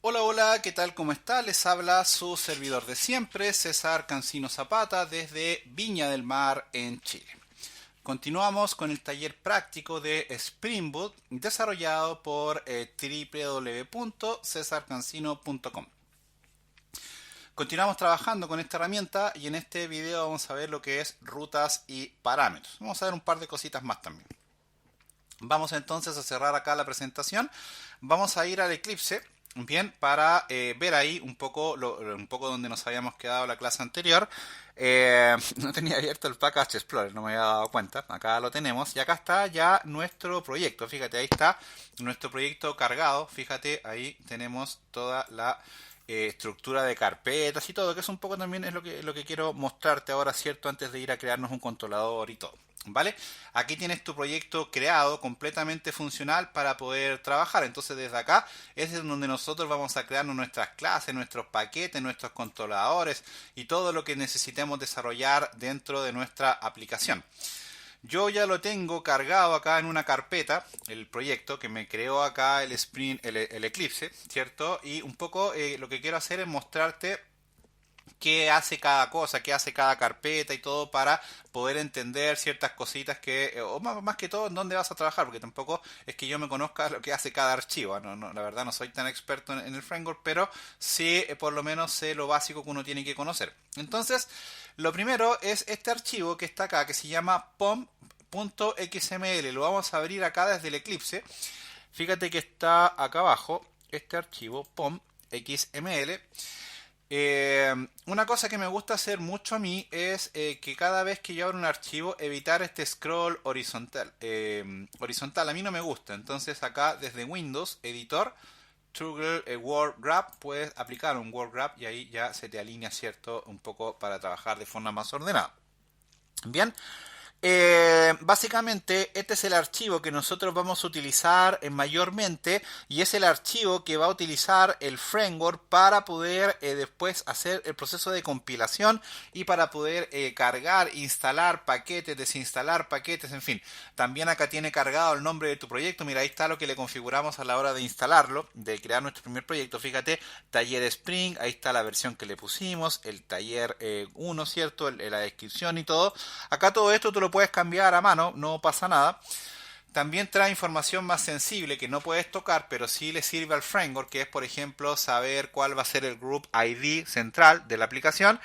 Hola, hola, ¿qué tal? ¿Cómo está? Les habla su servidor de siempre, César Cancino Zapata, desde Viña del Mar, en Chile. Continuamos con el taller práctico de Spring Boot desarrollado por www.cesarcancino.com. Continuamos trabajando con esta herramienta y en este video vamos a ver lo que es rutas y parámetros. Vamos a ver un par de cositas más también. Vamos entonces a cerrar acá la presentación. Vamos a ir al Eclipse, bien, para ver ahí un poco donde nos habíamos quedado la clase anterior. No tenía abierto el Package Explorer, no me había dado cuenta. Acá lo tenemos y acá está ya nuestro proyecto. Fíjate, ahí está nuestro proyecto cargado. Fíjate, ahí tenemos toda la estructura de carpetas y todo, que es un poco también es lo que quiero mostrarte ahora, ¿cierto? Antes de ir a crearnos un controlador y todo. ¿Vale? Aquí tienes tu proyecto creado, completamente funcional para poder trabajar. Entonces desde acá es donde nosotros vamos a crear nuestras clases, nuestros paquetes, nuestros controladores y todo lo que necesitemos desarrollar dentro de nuestra aplicación. Yo ya lo tengo cargado acá en una carpeta, el proyecto que me creó acá el Eclipse, ¿cierto? Y un poco lo que quiero hacer es mostrarte qué hace cada cosa, qué hace cada carpeta y todo para poder entender ciertas cositas o más que todo en dónde vas a trabajar, porque tampoco es que yo me conozca lo que hace cada archivo, la verdad no soy tan experto en el framework, pero sí por lo menos sé lo básico que uno tiene que conocer. Entonces, lo primero es este archivo que está acá, que se llama pom.xml, lo vamos a abrir acá desde el Eclipse. Fíjate que está acá abajo, este archivo pom.xml. Una cosa que me gusta hacer mucho a mí es que cada vez que yo abro un archivo evitar este scroll horizontal. Horizontal a mí no me gusta. Entonces acá desde Windows, editor, Toggle Word Grab, puedes aplicar un Word Grab y ahí ya se te alinea, ¿cierto? Un poco para trabajar de forma más ordenada. Bien. Básicamente este es el archivo que nosotros vamos a utilizar mayormente y es el archivo que va a utilizar el framework para poder después hacer el proceso de compilación y para poder cargar, instalar paquetes, desinstalar paquetes, en fin. También acá tiene cargado el nombre de tu proyecto. Mira, ahí está lo que le configuramos a la hora de instalarlo, de crear nuestro primer proyecto. Fíjate, taller Spring, ahí está la versión que le pusimos, el taller 1, ¿cierto? La descripción y todo. Acá todo esto tú lo puedes cambiar a mano, no pasa nada. También trae información más sensible que no puedes tocar, pero sí le sirve al framework, que es por ejemplo saber cuál va a ser el group ID central de la aplicación,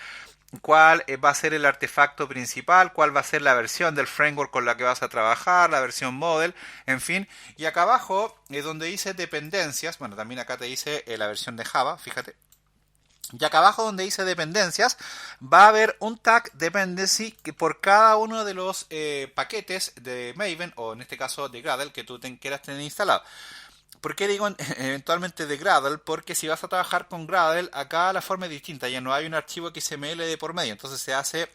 cuál va a ser el artefacto principal, cuál va a ser la versión del framework con la que vas a trabajar, la versión model, en fin. Y acá abajo es donde dice dependencias, bueno, también acá te dice la versión de Java, fíjate. Y acá abajo donde dice dependencias va a haber un tag dependency que por cada uno de los paquetes de Maven o en este caso de Gradle que tú quieras tener instalado. ¿Por qué digo eventualmente de Gradle? Porque si vas a trabajar con Gradle, acá la forma es distinta, ya no hay un archivo XML de por medio, entonces se hace,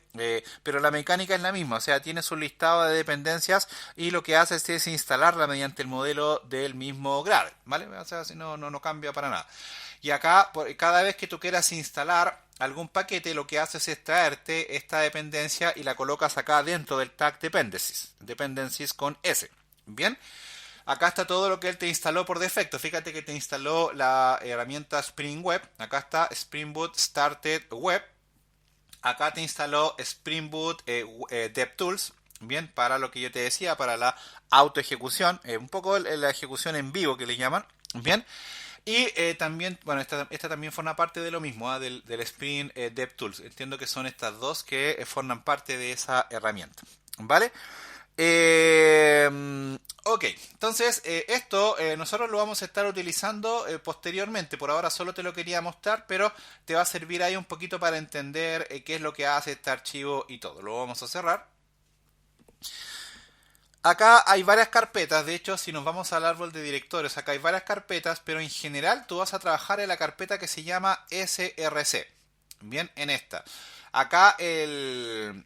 pero la mecánica es la misma, o sea, tienes un listado de dependencias y lo que haces es instalarla mediante el modelo del mismo Gradle, ¿vale? O sea, si no cambia para nada. Y acá, cada vez que tú quieras instalar algún paquete, lo que haces es traerte esta dependencia y la colocas acá dentro del tag dependencies, dependencies con S, ¿bien? Acá está todo lo que él te instaló por defecto. Fíjate que te instaló la herramienta Spring Web. Acá está Spring Boot Started Web. Acá te instaló Spring Boot DevTools. Bien, para lo que yo te decía, para la auto ejecución. Un poco la ejecución en vivo que le llaman. Bien. Y también, bueno, esta también forma parte de lo mismo, del Spring DevTools. Entiendo que son estas dos que forman parte de esa herramienta. ¿Vale? Ok, entonces esto nosotros lo vamos a estar utilizando posteriormente. Por ahora solo te lo quería mostrar, pero te va a servir ahí un poquito para entender qué es lo que hace este archivo y todo. Lo vamos a cerrar. Acá hay varias carpetas, de hecho si nos vamos al árbol de directorios, acá hay varias carpetas, pero en general tú vas a trabajar en la carpeta que se llama src. Bien, en esta. Acá el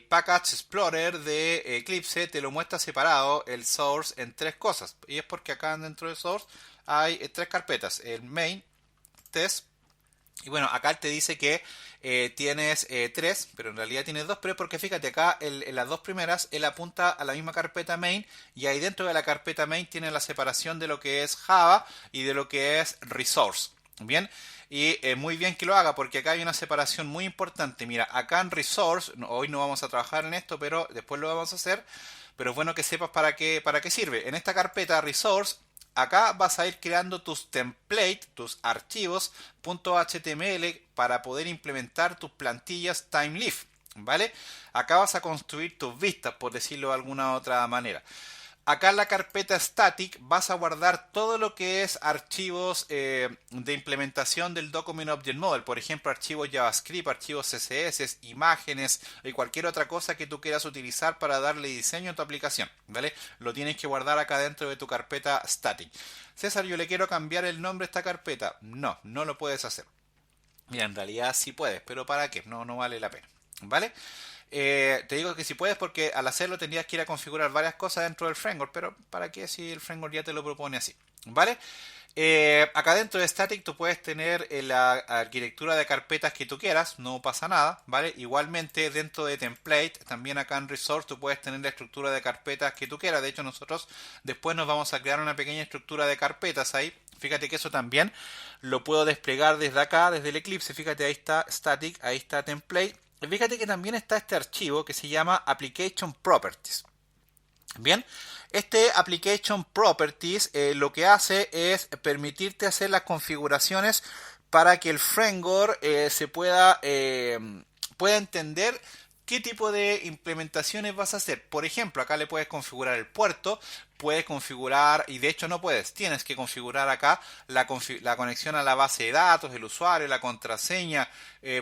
Package Explorer de Eclipse te lo muestra separado el source en tres cosas. Y es porque acá dentro de source hay tres carpetas. El main, test. Y bueno, acá te dice que tienes tres, pero en realidad tienes dos. Pero es porque fíjate acá en las dos primeras él apunta a la misma carpeta main. Y ahí dentro de la carpeta main tiene la separación de lo que es Java y de lo que es resource. Bien, y muy bien que lo haga porque acá hay una separación muy importante. Mira, acá en Resource, hoy no vamos a trabajar en esto, pero después lo vamos a hacer. Pero es bueno que sepas para qué sirve. En esta carpeta Resource, acá vas a ir creando tus templates, tus archivos .html para poder implementar tus plantillas TimeLeaf. ¿Vale? Acá vas a construir tus vistas, por decirlo de alguna otra manera. Acá en la carpeta static vas a guardar todo lo que es archivos de implementación del Document Object Model. Por ejemplo, archivos JavaScript, archivos CSS, imágenes y cualquier otra cosa que tú quieras utilizar para darle diseño a tu aplicación. ¿Vale? Lo tienes que guardar acá dentro de tu carpeta static. César, yo le quiero cambiar el nombre a esta carpeta. No, no lo puedes hacer. Mira, en realidad sí puedes, pero ¿para qué? No, no vale la pena. ¿Vale? Te digo que si puedes porque al hacerlo tendrías que ir a configurar varias cosas dentro del framework, pero ¿para qué si el framework ya te lo propone así? ¿Vale? Acá dentro de Static tú puedes tener la arquitectura de carpetas que tú quieras, no pasa nada, ¿vale? Igualmente dentro de Template, también acá en Resource tú puedes tener la estructura de carpetas que tú quieras. De hecho nosotros después nos vamos a crear una pequeña estructura de carpetas ahí. Fíjate que eso también lo puedo desplegar desde acá, desde el Eclipse. Fíjate, ahí está Static, ahí está Template. Fíjate que también está este archivo que se llama Application Properties. Bien, este Application Properties lo que hace es permitirte hacer las configuraciones para que el framework se pueda entender qué tipo de implementaciones vas a hacer. Por ejemplo, acá le puedes configurar el puerto, puedes configurar, y de hecho no puedes, tienes que configurar acá la conexión a la base de datos, el usuario, la contraseña.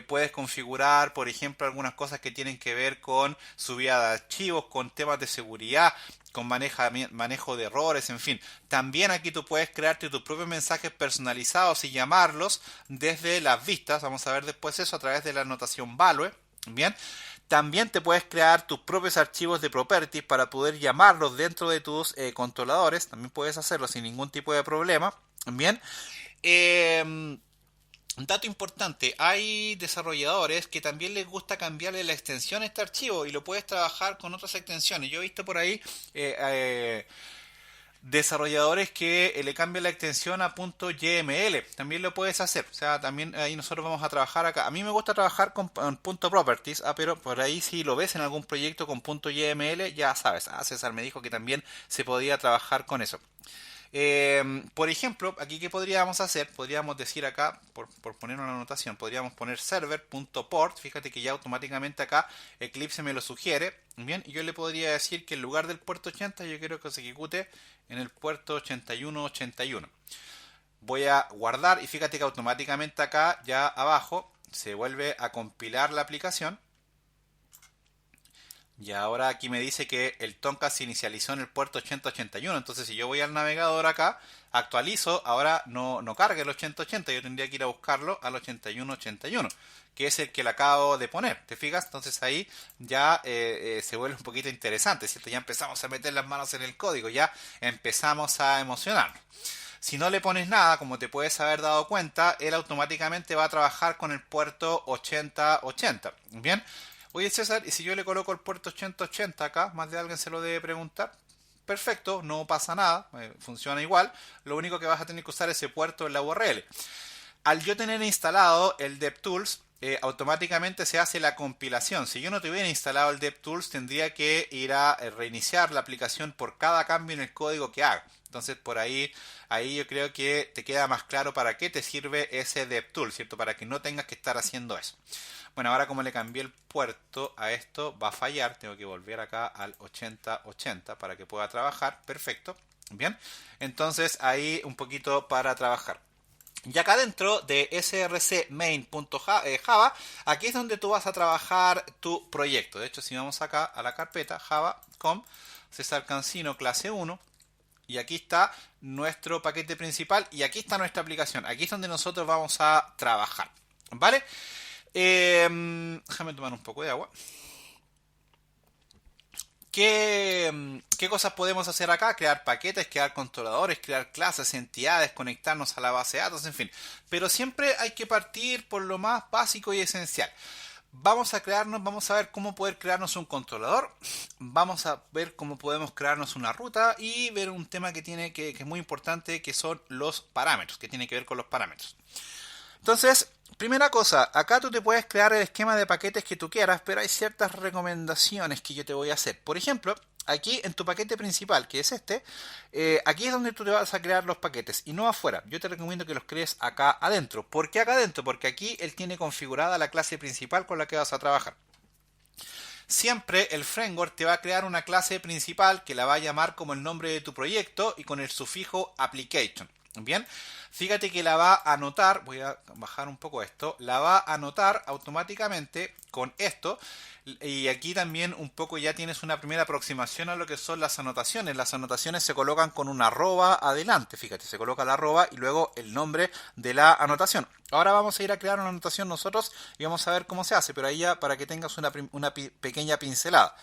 Puedes configurar, por ejemplo, algunas cosas que tienen que ver con subida de archivos, con temas de seguridad, con manejo de errores, en fin. También aquí tú puedes crearte tus propios mensajes personalizados y llamarlos desde las vistas. Vamos a ver después eso a través de la anotación value. Bien. También te puedes crear tus propios archivos de properties para poder llamarlos dentro de tus controladores. También puedes hacerlo sin ningún tipo de problema. Bien. Un dato importante, hay desarrolladores que también les gusta cambiarle la extensión a este archivo y lo puedes trabajar con otras extensiones. Yo he visto por ahí desarrolladores que le cambian la extensión a .yml. También lo puedes hacer. O sea, también ahí nosotros vamos a trabajar acá. A mí me gusta trabajar con .properties, pero por ahí si lo ves en algún proyecto con .yml, ya sabes. César me dijo que también se podía trabajar con eso. Por ejemplo, aquí ¿qué podríamos hacer? Podríamos decir acá, por poner una anotación, podríamos poner server.port. Fíjate que ya automáticamente acá Eclipse me lo sugiere. Bien, y yo le podría decir que en lugar del puerto 80 yo quiero que se ejecute en el puerto 8181. Voy a guardar y fíjate que automáticamente acá ya abajo se vuelve a compilar la aplicación. Y ahora aquí me dice que el Tomcat se inicializó en el puerto 8081. Entonces si yo voy al navegador acá, actualizo, ahora no carga el 8080. Yo tendría que ir a buscarlo al 8181, que es el que le acabo de poner. ¿Te fijas? Entonces ahí ya se vuelve un poquito interesante, ¿cierto? Ya empezamos a meter las manos en el código, ya empezamos a emocionarnos. Si no le pones nada, como te puedes haber dado cuenta, él automáticamente va a trabajar con el puerto 8080. Bien. Oye César, ¿y si yo le coloco el puerto 8080 acá? Más de alguien se lo debe preguntar. Perfecto, no pasa nada, funciona igual. Lo único que vas a tener que usar es ese puerto en la URL. Al yo tener instalado el DevTools, automáticamente se hace la compilación. Si yo no tuviera instalado el DevTools, tendría que ir a reiniciar la aplicación por cada cambio en el código que haga. Entonces por ahí yo creo que te queda más claro para qué te sirve ese DevTools, ¿cierto? Para que no tengas que estar haciendo eso. Bueno, ahora como le cambié el puerto a esto, va a fallar. Tengo que volver acá al 8080 para que pueda trabajar. Perfecto. Bien. Entonces ahí un poquito para trabajar. Y acá dentro de srcmain.java, aquí es donde tú vas a trabajar tu proyecto. De hecho, si vamos acá a la carpeta java.com, César Cancino clase 1, y aquí está nuestro paquete principal y aquí está nuestra aplicación. Aquí es donde nosotros vamos a trabajar. ¿Vale? Déjame tomar un poco de agua. ¿Qué cosas podemos hacer acá? Crear paquetes, crear controladores, crear clases, entidades, conectarnos a la base de datos, en fin. Pero siempre hay que partir por lo más básico y esencial. Vamos a ver cómo poder crearnos un controlador, vamos a ver cómo podemos crearnos una ruta y ver un tema que es muy importante, que son los parámetros, que tiene que ver con los parámetros. Entonces, primera cosa, acá tú te puedes crear el esquema de paquetes que tú quieras, pero hay ciertas recomendaciones que yo te voy a hacer. Por ejemplo, aquí en tu paquete principal, que es este, aquí es donde tú te vas a crear los paquetes y no afuera. Yo te recomiendo que los crees acá adentro. ¿Por qué acá adentro? Porque aquí él tiene configurada la clase principal con la que vas a trabajar. Siempre el framework te va a crear una clase principal que la va a llamar como el nombre de tu proyecto y con el sufijo application. Bien, fíjate que la va a anotar, voy a bajar un poco esto, la va a anotar automáticamente con esto. Y aquí también un poco ya tienes una primera aproximación a lo que son las anotaciones. Las anotaciones se colocan con una arroba adelante, fíjate, se coloca la arroba y luego el nombre de la anotación. Ahora vamos a ir a crear una anotación nosotros y vamos a ver cómo se hace, pero ahí ya para que tengas una pequeña pincelada.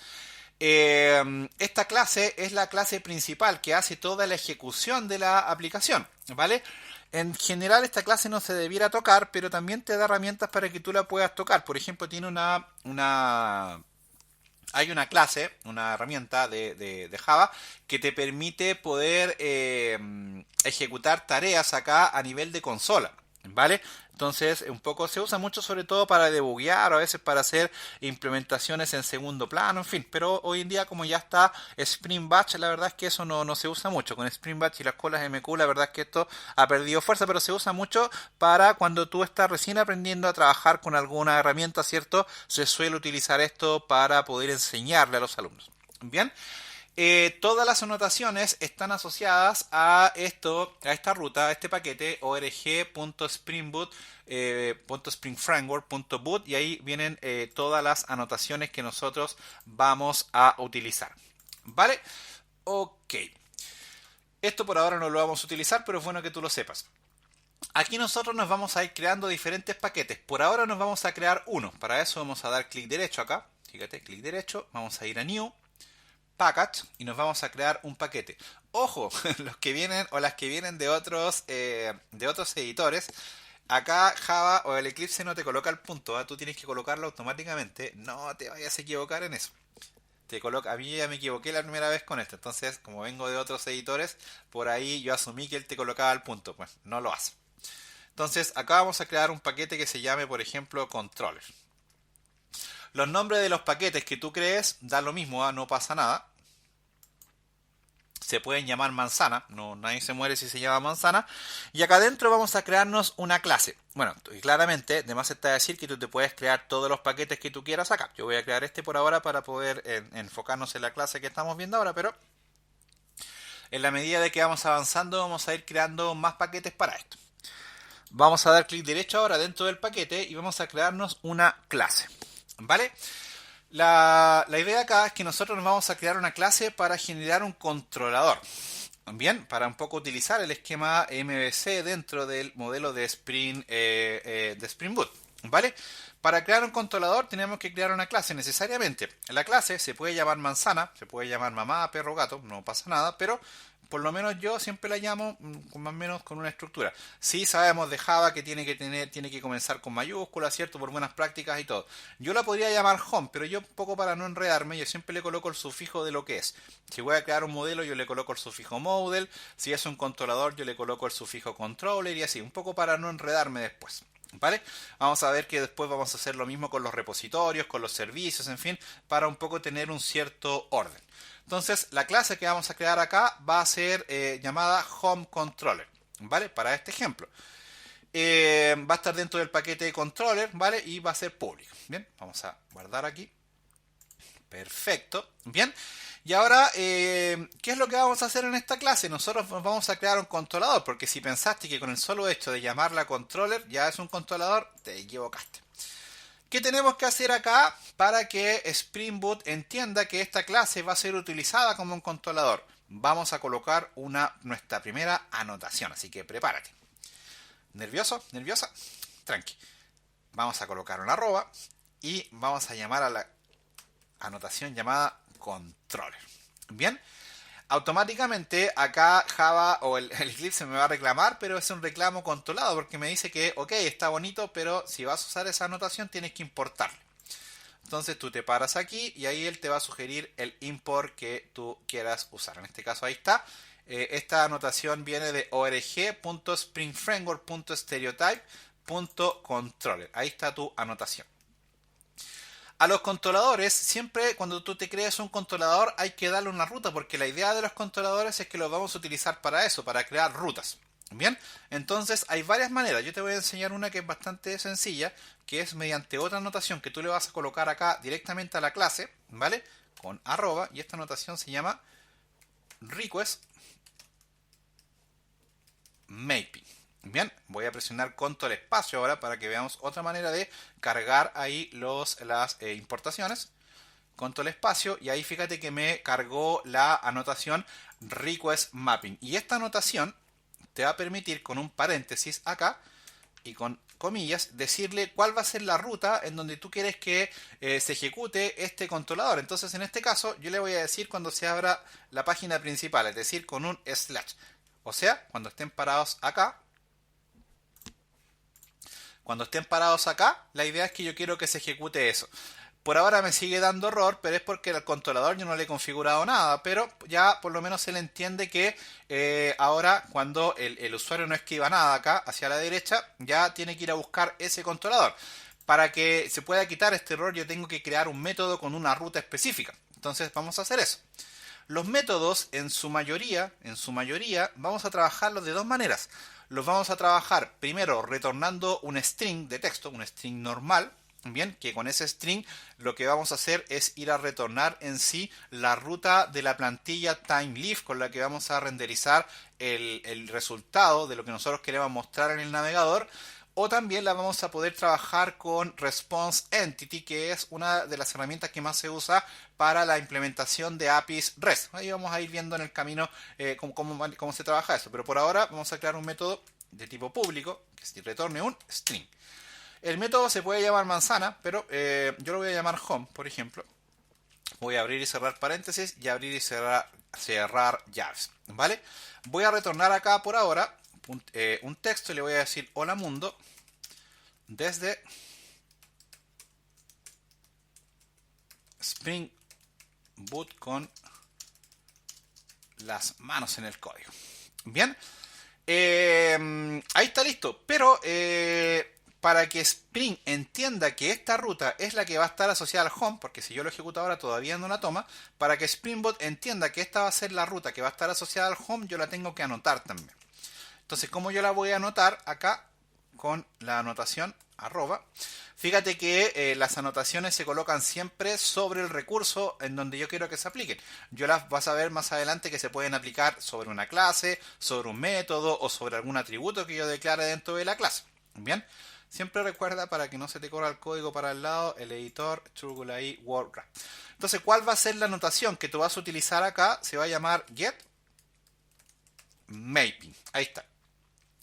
Esta clase es la clase principal que hace toda la ejecución de la aplicación, ¿vale? En general esta clase no se debiera tocar, pero también te da herramientas para que tú la puedas tocar. Por ejemplo, tiene hay una clase, una herramienta de Java que te permite poder ejecutar tareas acá a nivel de consola, ¿vale? Entonces, un poco se usa mucho sobre todo para debuguear o a veces para hacer implementaciones en segundo plano, en fin. Pero hoy en día como ya está Spring Batch, la verdad es que eso no se usa mucho. Con Spring Batch y las colas MQ, la verdad es que esto ha perdido fuerza, pero se usa mucho para cuando tú estás recién aprendiendo a trabajar con alguna herramienta, ¿cierto? Se suele utilizar esto para poder enseñarle a los alumnos. Bien. Todas las anotaciones están asociadas a esta ruta, a este paquete org.springframework.boot y ahí vienen todas las anotaciones que nosotros vamos a utilizar. ¿Vale? Ok. Esto por ahora no lo vamos a utilizar, pero es bueno que tú lo sepas. Aquí nosotros nos vamos a ir creando diferentes paquetes. Por ahora nos vamos a crear uno. Para eso vamos a dar clic derecho acá. Fíjate, clic derecho. Vamos a ir a New. Package y nos vamos a crear un paquete. Ojo, los que vienen o las que vienen de otros editores, acá Java o el Eclipse no te coloca el punto, ¿eh? Tú tienes que colocarlo automáticamente. No te vayas a equivocar en eso. A mí ya me equivoqué la primera vez con esto, entonces como vengo de otros editores, por ahí yo asumí que él te colocaba el punto, pues no lo hace. Entonces acá vamos a crear un paquete que se llame, por ejemplo, controller. Los nombres de los paquetes que tú crees da lo mismo, ¿eh? No pasa nada. Se pueden llamar manzana, no, nadie se muere si se llama manzana. Y acá adentro vamos a crearnos una clase. Bueno, claramente, además está decir que tú te puedes crear todos los paquetes que tú quieras acá. Yo voy a crear este por ahora para poder enfocarnos en la clase que estamos viendo ahora, pero en la medida de que vamos avanzando vamos a ir creando más paquetes para esto. Vamos a dar clic derecho ahora dentro del paquete y vamos a crearnos una clase. ¿Vale? La idea acá es que nosotros nos vamos a crear una clase para generar un controlador. Bien, para un poco utilizar el esquema MVC dentro del modelo de Spring Boot. ¿Vale? Para crear un controlador tenemos que crear una clase necesariamente. La clase se puede llamar manzana, se puede llamar mamá, perro, gato, no pasa nada, pero por lo menos yo siempre la llamo más o menos con una estructura. Sí sabemos de Java que tiene que comenzar con mayúsculas, ¿cierto? Por buenas prácticas y todo. Yo la podría llamar home, pero yo un poco para no enredarme, yo siempre le coloco el sufijo de lo que es. Si voy a crear un modelo, yo le coloco el sufijo model. Si es un controlador, yo le coloco el sufijo controller y así, un poco para no enredarme después. ¿Vale? Vamos a ver que después vamos a hacer lo mismo con los repositorios, con los servicios, en fin, para un poco tener un cierto orden. Entonces, la clase que vamos a crear acá va a ser llamada Home Controller, ¿vale? Para este ejemplo. Va a estar dentro del paquete de controller, ¿vale? Y va a ser público. Bien, vamos a guardar aquí. Perfecto. Bien. Y ahora, ¿qué es lo que vamos a hacer en esta clase? Nosotros vamos a crear un controlador, porque si pensaste que con el solo hecho de llamarla controller ya es un controlador, te equivocaste. ¿Qué tenemos que hacer acá para que Spring Boot entienda que esta clase va a ser utilizada como un controlador? Vamos a colocar nuestra primera anotación, así que prepárate. ¿Nervioso? ¿Nerviosa? Tranqui. Vamos a colocar una arroba y vamos a llamar a la anotación llamada controller. Bien. Automáticamente acá Java o el Eclipse me va a reclamar, pero es un reclamo controlado porque me dice que, ok, está bonito, pero si vas a usar esa anotación tienes que importarlo. Entonces tú te paras aquí y ahí él te va a sugerir el import que tú quieras usar. En este caso ahí está. Esta anotación viene de org.springframework.stereotype.controller. Ahí está tu anotación. A los controladores, siempre cuando tú te creas un controlador hay que darle una ruta, porque la idea de los controladores es que los vamos a utilizar para eso, para crear rutas. Bien, entonces hay varias maneras. Yo te voy a enseñar una que es bastante sencilla, que es mediante otra anotación que tú le vas a colocar acá directamente a la clase, ¿vale? Con arroba, y esta anotación se llama request mapping. Bien, voy a presionar control espacio ahora para que veamos otra manera de cargar ahí las importaciones. Control espacio y ahí fíjate que me cargó la anotación request mapping. Y esta anotación te va a permitir con un paréntesis acá y con comillas decirle cuál va a ser la ruta en donde tú quieres que se ejecute este controlador. Entonces en este caso yo le voy a decir cuando se abra la página principal, es decir, con un slash. O sea, cuando estén parados acá, la idea es que yo quiero que se ejecute eso. Por ahora me sigue dando error, pero es porque al controlador yo no le he configurado nada. Pero ya por lo menos él entiende que ahora cuando el usuario no escriba nada acá hacia la derecha, ya tiene que ir a buscar ese controlador. Para que se pueda quitar este error yo tengo que crear un método con una ruta específica. Entonces vamos a hacer eso. Los métodos, en su mayoría, vamos a trabajarlos de dos maneras. Los vamos a trabajar primero retornando un string de texto, un string normal, bien, que con ese string lo que vamos a hacer es ir a retornar en sí la ruta de la plantilla TimeLeaf con la que vamos a renderizar el resultado de lo que nosotros queremos mostrar en el navegador. O también la vamos a poder trabajar con Response Entity, que es una de las herramientas que más se usa para la implementación de APIs REST. Ahí vamos a ir viendo en el camino cómo se trabaja eso. Pero por ahora vamos a crear un método de tipo público que retorne un string. El método se puede llamar manzana, pero yo lo voy a llamar home, por ejemplo. Voy a abrir y cerrar paréntesis y abrir y cerrar llaves. ¿Vale? Voy a retornar acá por ahora un texto y le voy a decir hola mundo desde Spring Boot con las manos en el código. Bien, ahí está listo, pero para que Spring entienda que esta ruta es la que va a estar asociada al home, porque si yo lo ejecuto ahora todavía no la toma, para que Springbot entienda que esta va a ser la ruta que va a estar asociada al home, yo la tengo que anotar también. Entonces, ¿cómo yo la voy a anotar? Acá con la anotación arroba. Fíjate que las anotaciones se colocan siempre sobre el recurso en donde yo quiero que se apliquen. Yo las vas a ver más adelante que se pueden aplicar sobre una clase, sobre un método o sobre algún atributo que yo declare dentro de la clase. Bien, siempre recuerda para que no se te corra el código para el lado, el editor Turgulai WordWrap. Entonces, ¿cuál va a ser la anotación que tú vas a utilizar acá? Se va a llamar get mapping. Ahí está.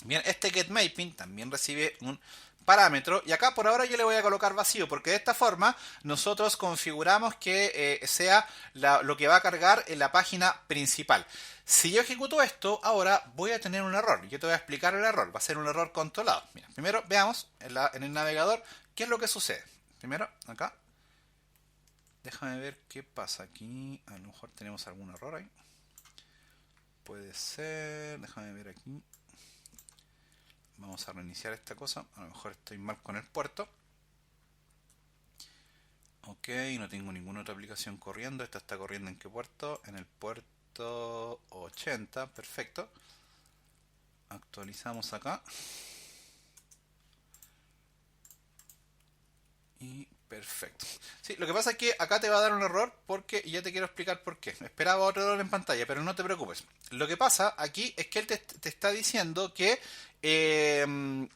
Bien, este getMapping también recibe un parámetro y acá por ahora yo le voy a colocar vacío porque de esta forma nosotros configuramos que sea lo que va a cargar en la página principal. Si yo ejecuto esto, ahora voy a tener un error. Yo te voy a explicar el error. Va a ser un error controlado. Mira, primero veamos en el navegador qué es lo que sucede. Primero, acá. Déjame ver qué pasa aquí. A lo mejor tenemos algún error ahí. Puede ser. Déjame ver aquí. Vamos a reiniciar esta cosa. A lo mejor estoy mal con el puerto. Ok, no tengo ninguna otra aplicación corriendo. Esta está corriendo en qué puerto? En el puerto 80. Perfecto. Actualizamos acá. Y perfecto. Sí, lo que pasa es que acá te va a dar un error porque, y ya te quiero explicar por qué. Esperaba otro error en pantalla, pero no te preocupes. Lo que pasa aquí es que él te está diciendo que el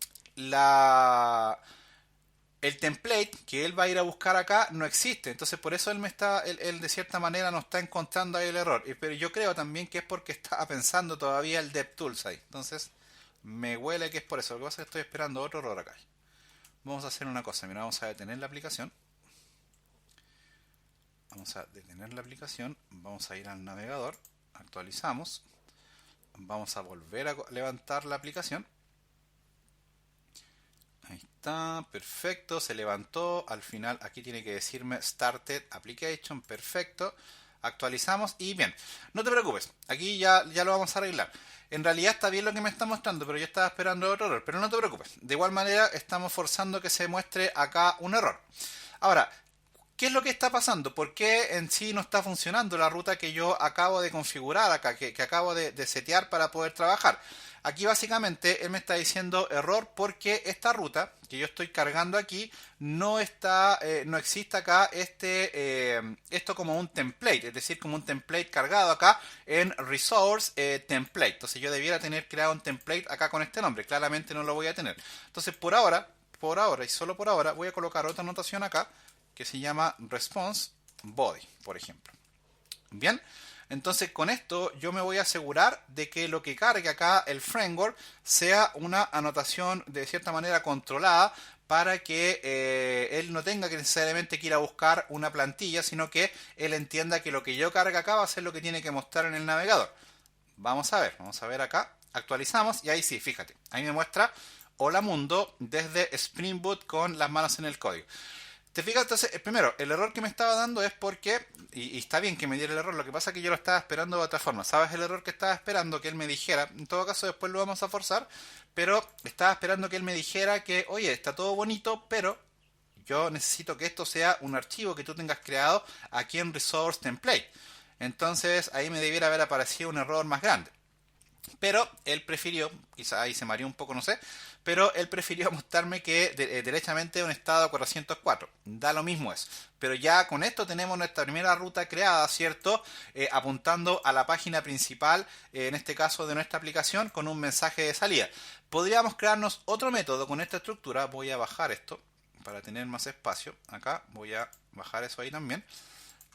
template que él va a ir a buscar acá no existe. Entonces por eso él de cierta manera no está encontrando ahí el error. Pero yo creo también que es porque está pensando todavía el DevTools ahí. Entonces me huele que es por eso. Lo que pasa es que estoy esperando otro error acá. Vamos a hacer una cosa, mira, vamos a detener la aplicación. Vamos a detener la aplicación, vamos a ir al navegador, actualizamos, vamos a volver a levantar la aplicación. Ahí está, perfecto, se levantó. Al final aquí tiene que decirme Started Application, perfecto. Actualizamos y bien, no te preocupes, aquí ya lo vamos a arreglar. En realidad está bien lo que me está mostrando, pero yo estaba esperando otro error. Pero no te preocupes, de igual manera estamos forzando que se muestre acá un error. Ahora, ¿qué es lo que está pasando? ¿Por qué en sí no está funcionando la ruta que yo acabo de configurar acá, que acabo de setear para poder trabajar? Aquí básicamente él me está diciendo error porque esta ruta que yo estoy cargando aquí no está, no existe acá esto como un template, es decir, como un template cargado acá en resource template. Entonces yo debiera tener creado un template acá con este nombre, claramente no lo voy a tener. Entonces por ahora y solo por ahora voy a colocar otra anotación acá que se llama response body, por ejemplo. Bien, entonces con esto yo me voy a asegurar de que lo que cargue acá el framework sea una anotación de cierta manera controlada para que él no tenga que necesariamente que ir a buscar una plantilla, sino que él entienda que lo que yo cargue acá va a ser lo que tiene que mostrar en el navegador. Vamos a ver acá, actualizamos y ahí sí, fíjate, ahí me muestra hola mundo desde Spring Boot con las manos en el código. ¿Te fijas? Entonces, primero, el error que me estaba dando es porque, y está bien que me diera el error, lo que pasa es que yo lo estaba esperando de otra forma. ¿Sabes el error que estaba esperando? Que él me dijera, en todo caso después lo vamos a forzar, pero estaba esperando que él me dijera que, oye, está todo bonito, pero yo necesito que esto sea un archivo que tú tengas creado aquí en Resource Template. Entonces, ahí me debiera haber aparecido un error más grande. Pero él prefirió, quizá ahí se mareó un poco, no sé, pero él prefirió mostrarme que derechamente un estado 404. Da lo mismo eso. Pero ya con esto tenemos nuestra primera ruta creada, ¿cierto? Apuntando a la página principal, en este caso de nuestra aplicación, con un mensaje de salida. Podríamos crearnos otro método con esta estructura. Voy a bajar esto para tener más espacio. Acá voy a bajar eso ahí también.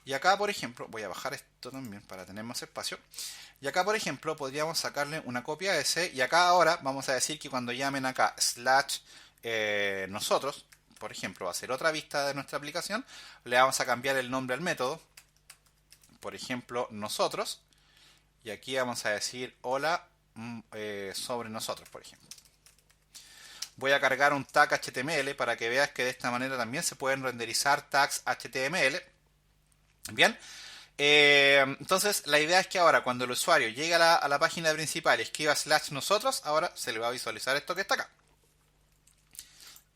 Y acá, por ejemplo, voy a bajar esto también para tener más espacio. Y acá, por ejemplo, podríamos sacarle una copia a ese. Y acá ahora vamos a decir que cuando llamen acá slash nosotros, por ejemplo, va a ser otra vista de nuestra aplicación, le vamos a cambiar el nombre al método. Por ejemplo, nosotros. Y aquí vamos a decir hola sobre nosotros, por ejemplo. Voy a cargar un tag HTML para que veas que de esta manera también se pueden renderizar tags HTML. Bien, entonces la idea es que ahora cuando el usuario llegue a la página principal y escriba slash nosotros, ahora se le va a visualizar esto que está acá.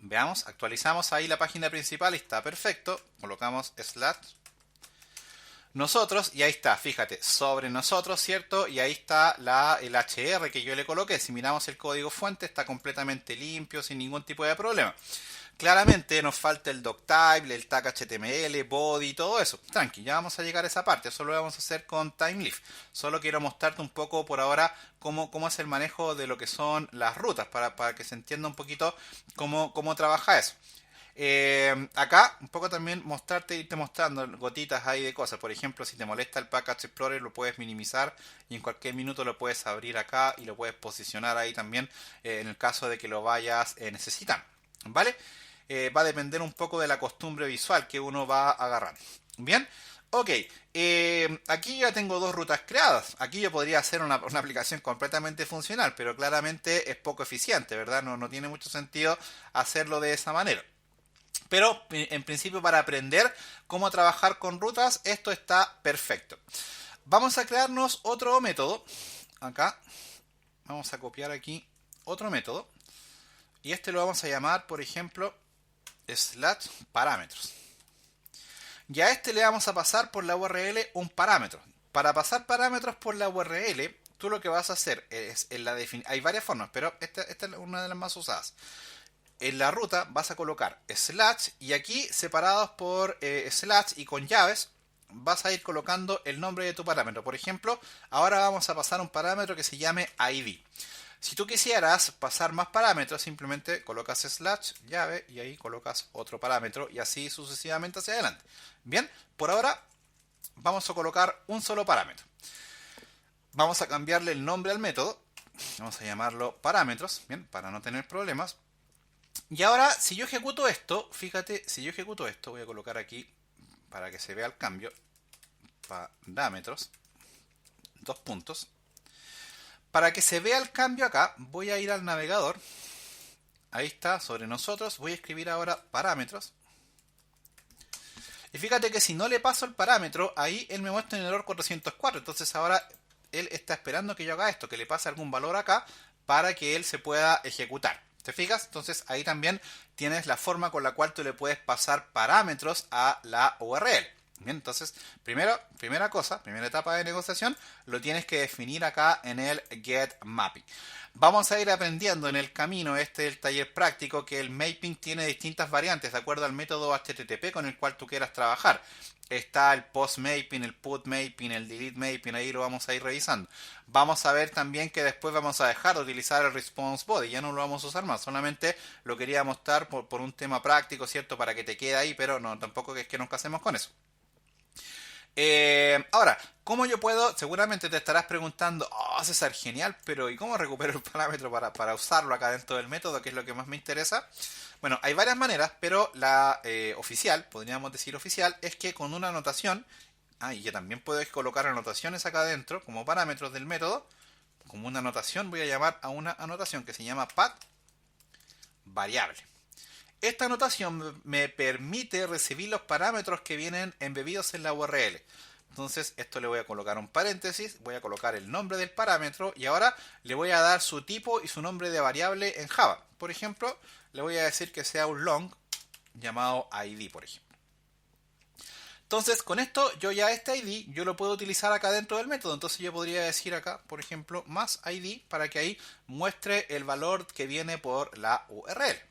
Veamos, actualizamos ahí la página principal y está perfecto. Colocamos slash nosotros y ahí está, fíjate, sobre nosotros, ¿cierto? Y ahí está el HR que yo le coloqué. Si miramos el código fuente está completamente limpio, sin ningún tipo de problema. Claramente nos falta el doctype, el tag HTML, body, todo eso. Tranqui, ya vamos a llegar a esa parte. Eso lo vamos a hacer con TimeLeaf. Solo quiero mostrarte un poco por ahora cómo es el manejo de lo que son las rutas, para que se entienda un poquito cómo trabaja eso. Acá un poco también irte mostrando gotitas ahí de cosas. Por ejemplo, si te molesta el Package Explorer lo puedes minimizar y en cualquier minuto lo puedes abrir acá y lo puedes posicionar ahí también en el caso de que lo vayas necesitando. ¿Vale? Va a depender un poco de la costumbre visual que uno va agarrando. Bien, ok. Aquí ya tengo dos rutas creadas. Aquí yo podría hacer una aplicación completamente funcional, pero claramente es poco eficiente, ¿verdad? No tiene mucho sentido hacerlo de esa manera. Pero en principio para aprender cómo trabajar con rutas, esto está perfecto. Vamos a crearnos otro método. Acá vamos a copiar aquí otro método. Y este lo vamos a llamar, por ejemplo, slash parámetros. Y a este le vamos a pasar por la URL un parámetro. Para pasar parámetros por la URL, tú lo que vas a hacer es hay varias formas, pero esta es una de las más usadas. En la ruta vas a colocar slash y aquí separados por slash y con llaves vas a ir colocando el nombre de tu parámetro. Por ejemplo, ahora vamos a pasar un parámetro que se llame ID. Si tú quisieras pasar más parámetros, simplemente colocas slash, llave y ahí colocas otro parámetro y así sucesivamente hacia adelante. Bien, por ahora vamos a colocar un solo parámetro. Vamos a cambiarle el nombre al método. Vamos a llamarlo parámetros, bien, para no tener problemas. Y ahora, si yo ejecuto esto, fíjate, si yo ejecuto esto, voy a colocar aquí para que se vea el cambio. Parámetros, dos puntos. Para que se vea el cambio acá, voy a ir al navegador ahí está, sobre nosotros. Voy a escribir ahora parámetros. Y fíjate que si no le paso el parámetro, ahí él me muestra un error 404. Entonces ahora él está esperando que yo haga esto, que le pase algún valor acá para que él se pueda ejecutar. ¿Te fijas? Entonces ahí también tienes la forma con la cual tú le puedes pasar parámetros a la URL. Bien, entonces, primera etapa de negociación, lo tienes que definir acá en el get mapping. Vamos a ir aprendiendo en el camino, este es el taller práctico, que el mapping tiene distintas variantes de acuerdo al método HTTP con el cual tú quieras trabajar. Está el post mapping, el put mapping, el delete mapping, ahí lo vamos a ir revisando. Vamos a ver también que después vamos a dejar de utilizar el response body, ya no lo vamos a usar más, solamente lo quería mostrar por un tema práctico, ¿cierto? Para que te quede ahí, pero no, tampoco es que nos casemos con eso. Ahora, ¿cómo yo puedo? Seguramente te estarás preguntando, oh César, genial, pero ¿y cómo recupero el parámetro para usarlo acá dentro del método, que es lo que más me interesa? Bueno, hay varias maneras, pero la oficial, podríamos decir oficial, es que con una anotación, y yo también puedo colocar anotaciones acá adentro como parámetros del método, como una anotación voy a llamar a una anotación que se llama path variable. Esta anotación me permite recibir los parámetros que vienen embebidos en la URL. Entonces, esto le voy a colocar un paréntesis, voy a colocar el nombre del parámetro y ahora le voy a dar su tipo y su nombre de variable en Java. Por ejemplo, le voy a decir que sea un long llamado ID, por ejemplo. Entonces, con esto, yo ya este ID, yo lo puedo utilizar acá dentro del método. Entonces, yo podría decir acá, por ejemplo, más ID para que ahí muestre el valor que viene por la URL.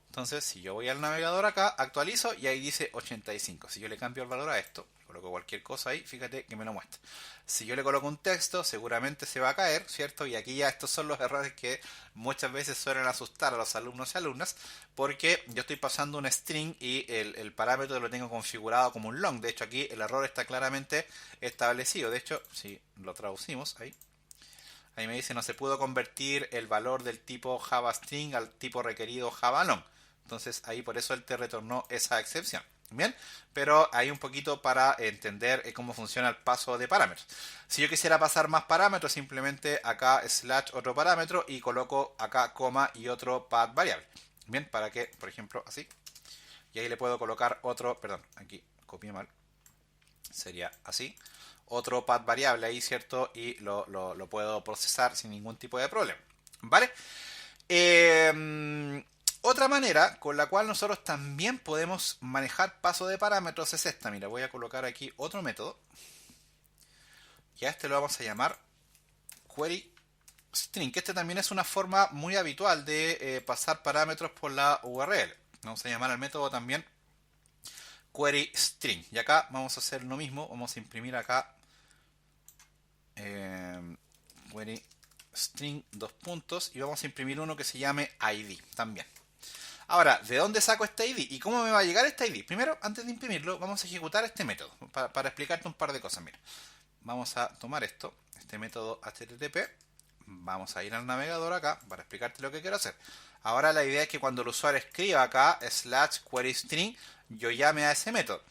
Entonces, si yo voy al navegador acá, actualizo y ahí dice 85. Si yo le cambio el valor a esto, coloco cualquier cosa ahí, fíjate que me lo muestra. Si yo le coloco un texto, seguramente se va a caer, ¿cierto? Y aquí ya estos son los errores que muchas veces suelen asustar a los alumnos y alumnas, porque yo estoy pasando un string y el parámetro lo tengo configurado como un long. De hecho, aquí el error está claramente establecido. De hecho, si lo traducimos ahí me dice no se pudo convertir el valor del tipo Java String al tipo requerido Java Long. Entonces ahí por eso él te retornó esa excepción. Bien, pero hay un poquito para entender cómo funciona el paso de parámetros. Si yo quisiera pasar más parámetros, simplemente acá slash otro parámetro y coloco acá coma y otro path variable. Bien, para que, por ejemplo, así. Y ahí le puedo colocar otro, perdón, aquí copié mal. Sería así. Otro path variable ahí, ¿cierto? Y lo puedo procesar sin ningún tipo de problema. ¿Vale? Otra manera con la cual nosotros también podemos manejar paso de parámetros es esta. Mira, voy a colocar aquí otro método. Y a este lo vamos a llamar query string, que este también es una forma muy habitual de pasar parámetros por la URL. Vamos a llamar al método también query string. Y acá vamos a hacer lo mismo. Vamos a imprimir acá query string dos puntos y vamos a imprimir uno que se llame ID también. Ahora, ¿de dónde saco este ID? ¿Y cómo me va a llegar este ID? Primero, antes de imprimirlo, vamos a ejecutar este método para explicarte un par de cosas. Mira, vamos a tomar este método HTTP, vamos a ir al navegador acá para explicarte lo que quiero hacer. Ahora la idea es que cuando el usuario escriba acá slash query string, yo llame a ese método.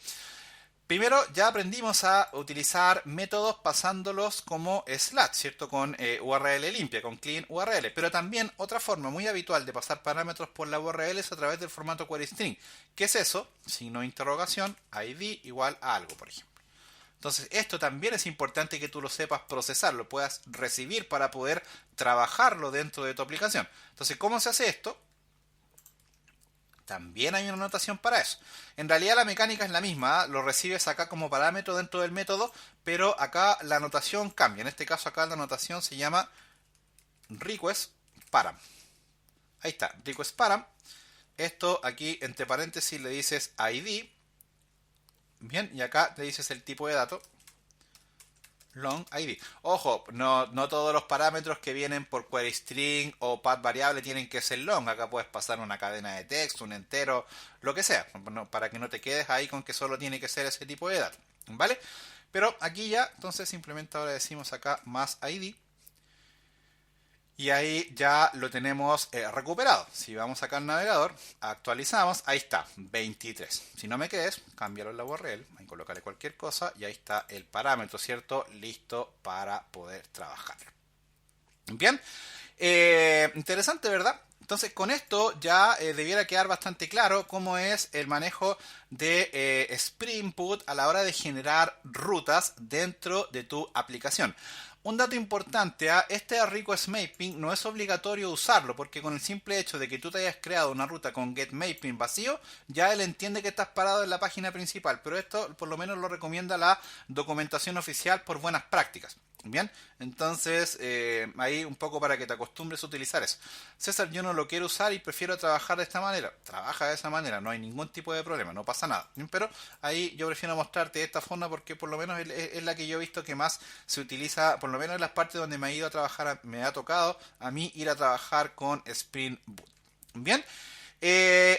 Primero ya aprendimos a utilizar métodos pasándolos como slash, ¿cierto? Con URL limpia, con clean URL. Pero también otra forma muy habitual de pasar parámetros por la URL es a través del formato query string. ¿Qué es eso? Signo de interrogación, ID igual a algo, por ejemplo. Entonces esto también es importante que tú lo sepas procesar, lo puedas recibir para poder trabajarlo dentro de tu aplicación. Entonces, ¿cómo se hace esto? También hay una notación para eso. En realidad la mecánica es la misma, lo recibes acá como parámetro dentro del método, pero acá la notación cambia. En este caso acá la notación se llama request param. Ahí está, request param. Esto aquí entre paréntesis le dices ID. Bien, y acá le dices el tipo de dato. Long ID. Ojo, no todos los parámetros que vienen por query string o path variable tienen que ser long. Acá puedes pasar una cadena de texto, un entero, lo que sea, para que no te quedes ahí con que solo tiene que ser ese tipo de datos, ¿vale? Pero aquí ya, entonces simplemente ahora decimos acá más ID. Y ahí ya lo tenemos recuperado. Si vamos acá al navegador, actualizamos, ahí está, 23. Si no me quedes, cámbialo en la URL, ahí colócale cualquier cosa y ahí está el parámetro, ¿cierto? Listo para poder trabajar. Bien, interesante, ¿verdad? Entonces con esto ya debiera quedar bastante claro cómo es el manejo de Spring Boot a la hora de generar rutas dentro de tu aplicación. Un dato importante, este request mapping no es obligatorio usarlo, porque con el simple hecho de que tú te hayas creado una ruta con get mapping vacío, ya él entiende que estás parado en la página principal, pero esto por lo menos lo recomienda la documentación oficial por buenas prácticas. Bien, entonces ahí un poco para que te acostumbres a utilizar eso. César, yo no lo quiero usar y prefiero trabajar de esta manera. Trabaja de esa manera, no hay ningún tipo de problema, no pasa nada. Bien, pero ahí yo prefiero mostrarte de esta forma porque por lo menos es la que yo he visto que más se utiliza, por lo menos en las partes donde me he ido a trabajar, me ha tocado a mí ir a trabajar con Spring Boot. Bien.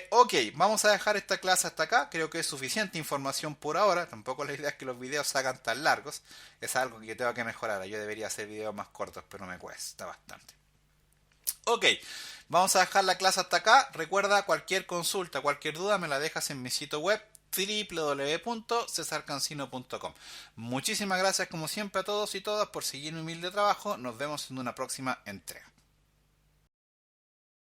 Ok, vamos a dejar esta clase hasta acá. Creo que es suficiente información por ahora. Tampoco la idea es que los videos se hagan tan largos. Es algo que tengo que mejorar. Yo debería hacer videos más cortos, pero me cuesta bastante. Ok, vamos a dejar la clase hasta acá. Recuerda, cualquier consulta, cualquier duda me la dejas en mi sitio web www.cesarcancino.com. Muchísimas gracias como siempre a todos y todas por seguir mi humilde trabajo. Nos vemos en una próxima entrega.